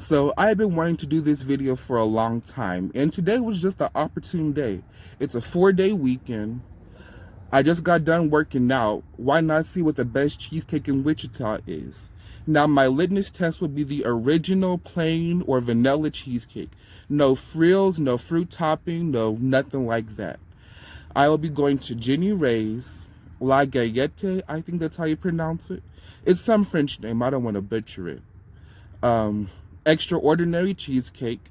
So I've been wanting to do this video for a long time, and today was just the opportune day. It's a 4-day weekend. I just got done working out. Why not see what the best cheesecake in Wichita is? Now my litmus test would be the original plain or vanilla cheesecake. No frills, no fruit topping, no nothing like that. I will be going to Jenny Ray's, La Gallete, I think that's how you pronounce it. It's some French name, I don't want to butcher it. Extraordinary Cheesecake,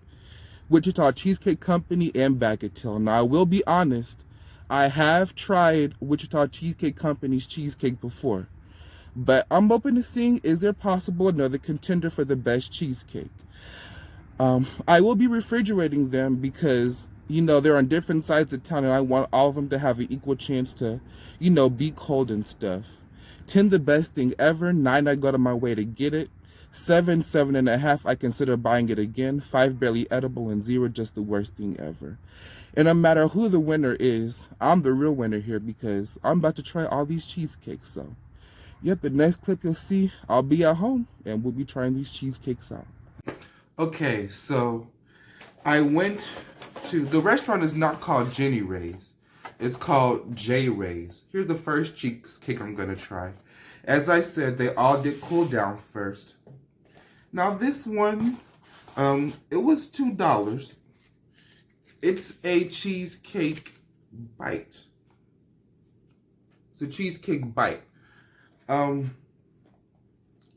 Wichita Cheesecake Company, and Bagatelle. Now, I will be honest, I have tried Wichita Cheesecake Company's cheesecake before, but I'm open to seeing, is there possible another contender for the best cheesecake? I will be refrigerating them because, they're on different sides of town and I want all of them to have an equal chance to, be cold and stuff. 10, the best thing ever. 9, I go to my way to get it. 7, 7.5, I consider buying it again. 5, barely edible. And 0, just the worst thing ever. And no matter who the winner is, I'm the real winner here because I'm about to try all these cheesecakes. So, yep, the next clip you'll see, I'll be at home and we'll be trying these cheesecakes out. Okay, so I went to, the restaurant is not called Jenny Ray's. It's called J Ray's. Here's the first cheesecake I'm going to try. As I said, they all did cool down first. Now this one, it was $2. It's a cheesecake bite. It's a cheesecake bite.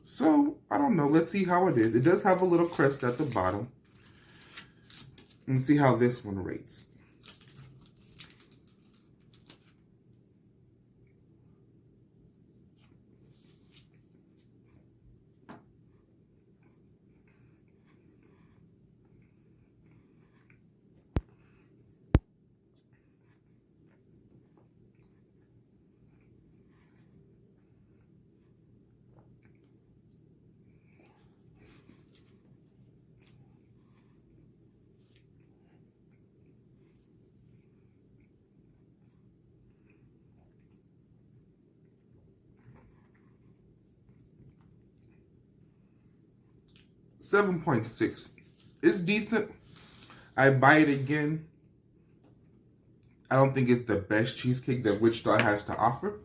So, I don't know. Let's see how it is. It does have a little crust at the bottom. Let's see how this one rates. 7.6. It's decent. I buy it again. I don't think it's the best cheesecake that Wichita has to offer.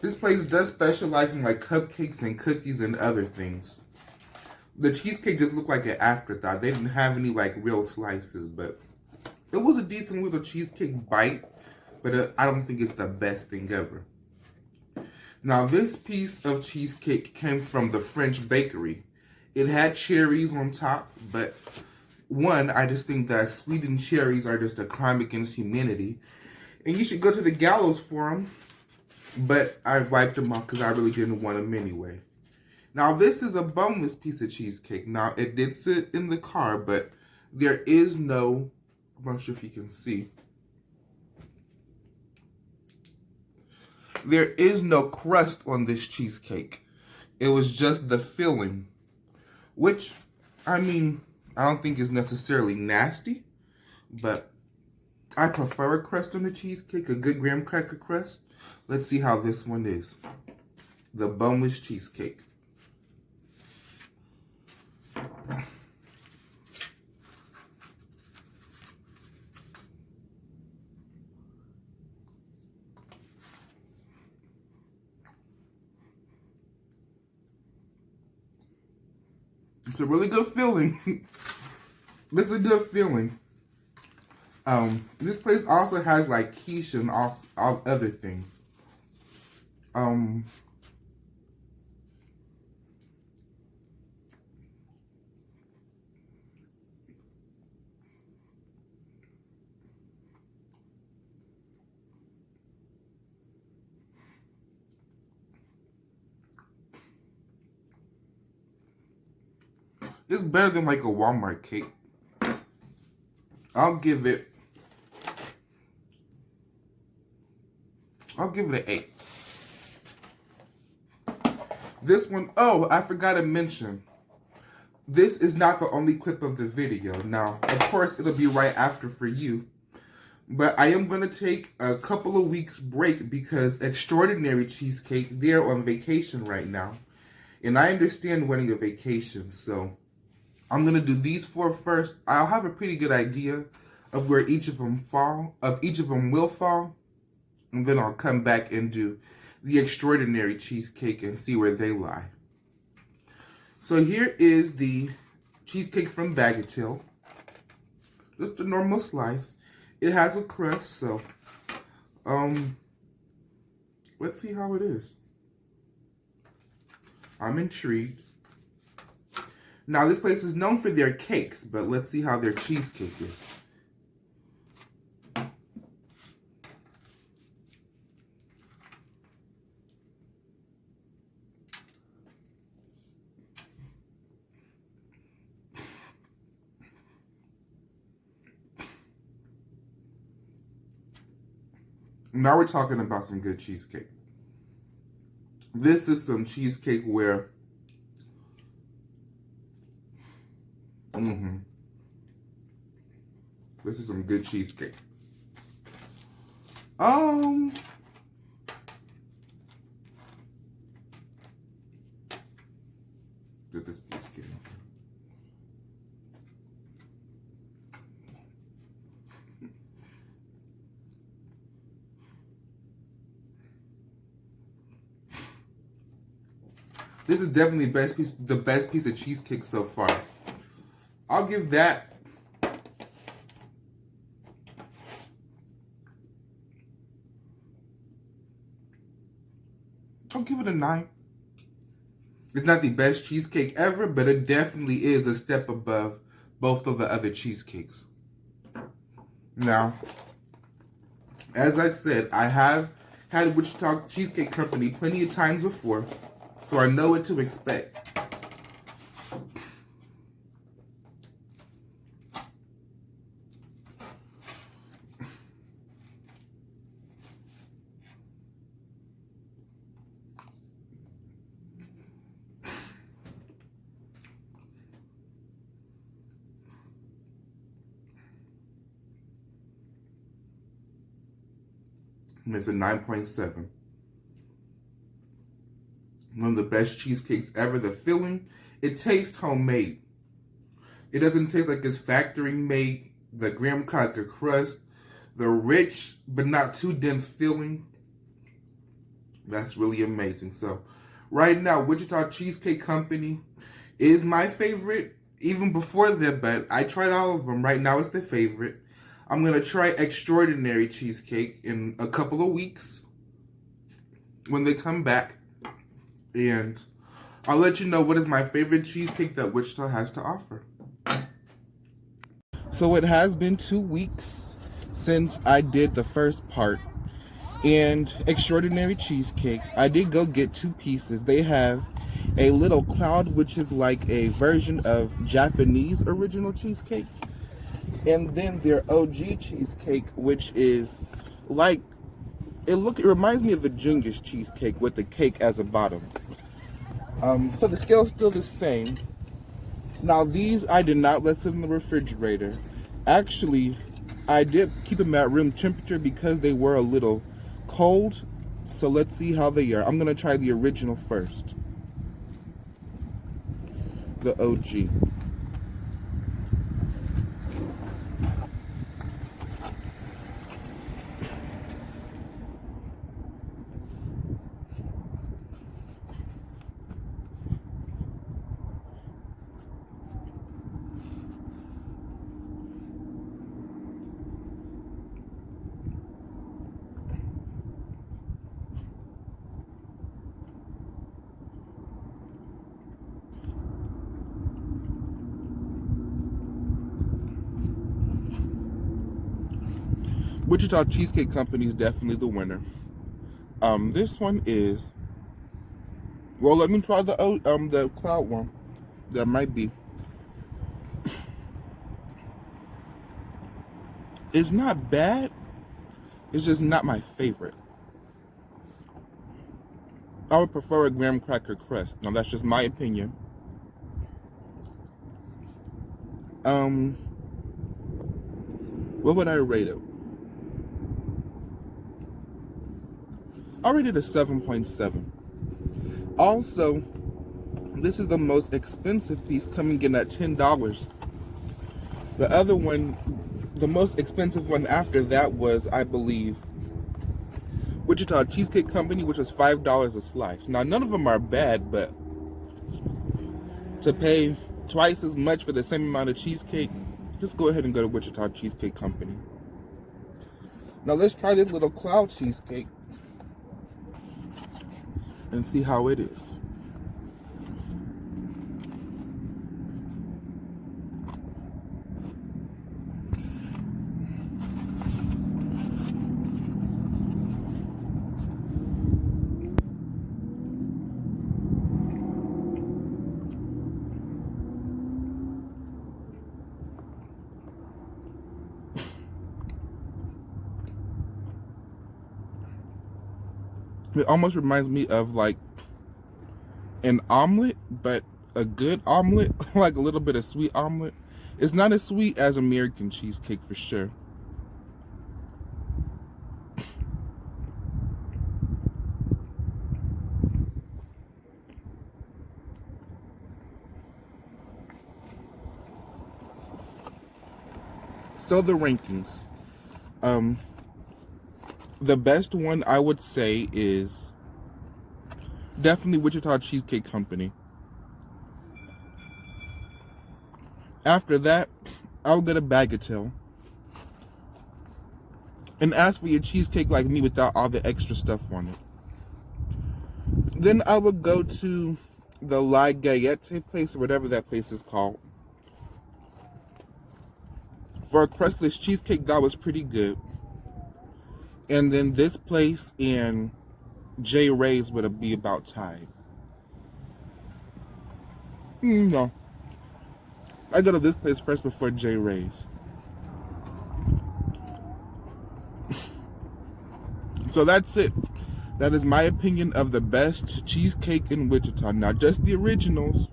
This place does specialize in like cupcakes and cookies and other things. The cheesecake just looked like an afterthought. They didn't have any like real slices, but it was a decent little cheesecake bite, but I don't think it's the best thing ever. Now this piece of cheesecake came from the French bakery. It had cherries on top, but one, I just think that sweetened cherries are just a crime against humanity. And you should go to the gallows for them. But I wiped them off because I really didn't want them anyway. Now, this is a boneless piece of cheesecake. Now, it did sit in the car, but there is no, I'm not sure if you can see. There is no crust on this cheesecake. It was just the filling. Which, I mean, I don't think is necessarily nasty, but I prefer a crust on the cheesecake, a good graham cracker crust. Let's see how this one is. The boneless cheesecake. It's a really good feeling. This is a good feeling. This place also has like quiche and all other things. It's better than like a Walmart cake. I'll give it an 8. This one, oh, I forgot to mention. This is not the only clip of the video. Now, of course, it'll be right after for you. But I am going to take a couple of weeks break because Extraordinary Cheesecake, they're on vacation right now. And I understand wanting a vacation, so I'm gonna do these four first. I'll have a pretty good idea of where each of them will fall, and then I'll come back and do the extraordinary cheesecake and see where they lie. So here is the cheesecake from Bagatelle. Just a normal slice. It has a crust, so let's see how it is. I'm intrigued. Now, this place is known for their cakes, but let's see how their cheesecake is. Now we're talking about some good cheesecake. This is some cheesecake where this is some good cheesecake. Did this piece get in? This is definitely the best piece of cheesecake so far. I'll give that I'll give it a 9. It's not the best cheesecake ever, but it definitely is a step above both of the other cheesecakes. Now, as I said, I have had Wichita Cheesecake Company plenty of times before, so I know what to expect. And it's a 9.7. One of the best cheesecakes ever. The filling, it tastes homemade. It doesn't taste like it's factory made. The graham cracker crust, the rich but not too dense filling. That's really amazing. So right now, Wichita Cheesecake Company is my favorite. Even before that, but I tried all of them. Right now, it's the favorite. I'm going to try extraordinary cheesecake in a couple of weeks when they come back. And I'll let you know what is my favorite cheesecake that Wichita has to offer. So it has been 2 weeks since I did the first part. And extraordinary cheesecake, I did go get 2 pieces. They have a little cloud, which is like a version of Japanese original cheesecake. And then their OG cheesecake, which is like, it reminds me of the Jungish cheesecake with the cake as a bottom. So the scale's still the same. Now these, I did not let them in the refrigerator. Actually, I did keep them at room temperature because they were a little cold. So let's see how they are. I'm gonna try the original first. The OG. Wichita Cheesecake Company is definitely the winner. This one is, well, let me try the cloud one. That might be. It's not bad. It's just not my favorite. I would prefer a graham cracker crust. Now that's just my opinion. What would I rate it? I rated a 7.7. Also, This is the most expensive piece, coming in at $10. The other one, the most expensive one after that was, I believe, Wichita Cheesecake Company, which was $5 a slice. Now, none of them are bad, but to pay twice as much for the same amount of cheesecake, just go ahead and go to Wichita Cheesecake Company. Now, let's try this little cloud cheesecake and see how it is. It almost reminds me of like an omelet, but a good omelet, like a little bit of sweet omelet. It's not as sweet as American cheesecake for sure. So the rankings. The best one I would say is definitely Wichita Cheesecake Company. After that, I'll get a Bagatelle. And ask for your cheesecake like me without all the extra stuff on it. Then I would go to the Gallete place, or whatever that place is called. For a crustless cheesecake, that was pretty good. And then this place and J. Ray's would be about tied. No. I go to this place first before J. Ray's. So that's it. That is my opinion of the best cheesecake in Wichita. Now, just the originals.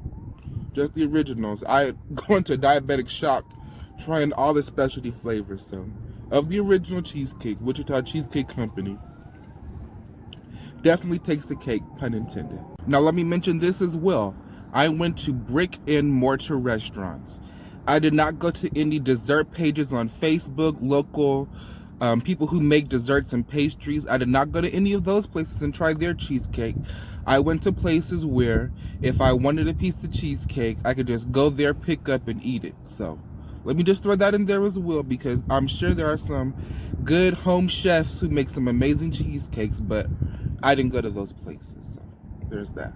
Just the originals. I go into diabetic shock trying all the specialty flavors. So, of the original cheesecake, Wichita Cheesecake Company definitely takes the cake, pun intended. Now, let me mention this as well. I went to brick and mortar restaurants. I did not go to any dessert pages on Facebook, local people who make desserts and pastries. I did not go to any of those places and try their cheesecake. I went to places where if I wanted a piece of cheesecake, I could just go there, pick up, and eat it. So let me just throw that in there as well, because I'm sure there are some good home chefs who make some amazing cheesecakes, but I didn't go to those places. So there's that.